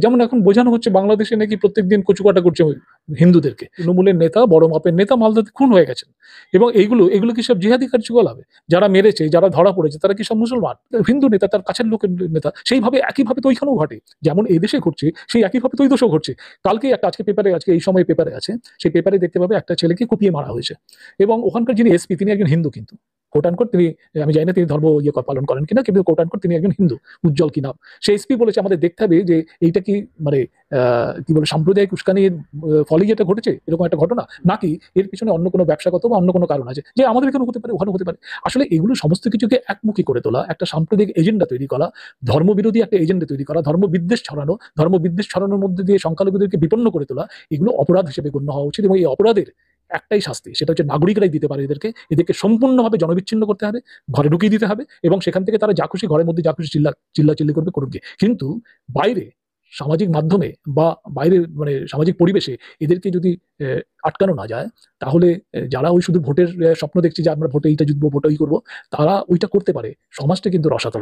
যেমন এখন বোঝানো হচ্ছে বাংলাদেশে নাকি প্রত্যেকদিন কচুকাটা করছে ওই হিন্দুদেরকে। তৃণমূলের নেতা, বড় মাপের নেতা মালদাতে খুন হয়ে গেছেন। এবং এগুলো কি সব জিহাদি কার্যকলাপ? যারা মেরেছে, যারা ধরা পড়েছে তারা কি সব মুসলমান? হিন্দু নেতা, তার কাছের লোকের নেতা। সেইভাবে একইভাবে তো ওইখানেও ঘটে। যেমন এই দেশে ঘটছে, সেই একইভাবে তো ওই দেশেও ঘটছে। আজকে এই সময় পেপারে আছে, সেই পেপারে দেখতে পাবে একটা ছেলেকে কুপিয়ে মারা হয়েছে। এবং ওখানকার যিনি এসপি তিনি একজন হিন্দু, কিন্তু কোট আনকোট তিনি, আমি জানি না তিনি ধর্ম পালন করেন কিনা, কিন্তু কোট আনকোট তিনি একজন হিন্দু। উজ্জ্বল কি নাম, সেই এসপি বলেছে আমাদের দেখতে হবে যে এইটা কি মানে কি বলে সাম্প্রদায়িক উস্কানির ফলে যেটা ঘটেছে এরকম একটা ঘটনা, নাকি এর পিছনে অন্য কোনো ব্যবসাগত বা অন্য কোনো কারণ আছে, যে আমাদের এখানে হতে পারে, ওখানে হতে পারে। আসলে এগুলো সমস্ত কিছুকে একমুখী করে তোলা, একটা সাম্প্রদায়িক এজেন্ডা তৈরি করা, ধর্মবিরোধী একটা এজেন্ডা তৈরি করা, ধর্মবিদ্বেষ ছড়ানোর মধ্যে দিয়ে সংখ্যালঘুদেরকে বিপন্ন করে তোলা, এগুলো অপরাধ হিসেবে গণ্য হওয়া উচিত। এবং এই অপরাধের একটাই শাস্তি, সেটা হচ্ছে নাগরিকরাই দিতে পারে। এদেরকে সম্পূর্ণভাবে জনবিচ্ছিন্ন করতে হবে, ঘরে ঢুকিয়ে দিতে হবে, এবং সেখান থেকে তারা যা খুশি ঘরের মধ্যে যা খুশি চিল্লাচিল্লি করবে করুক গিয়ে। কিন্তু বাইরে সামাজিক মাধ্যমে বা বাইরে মানে সামাজিক পরিবেশে এদেরকে যদি আটকানো না যায়, তাহলে যারা ওই শুধু ভোটের স্বপ্ন দেখছে যে আমরা ভোটে এইটা জিতবো, ভোটে করবো, তারা ওইটা করতে পারে। সমাজটা কিন্তু রসাতলে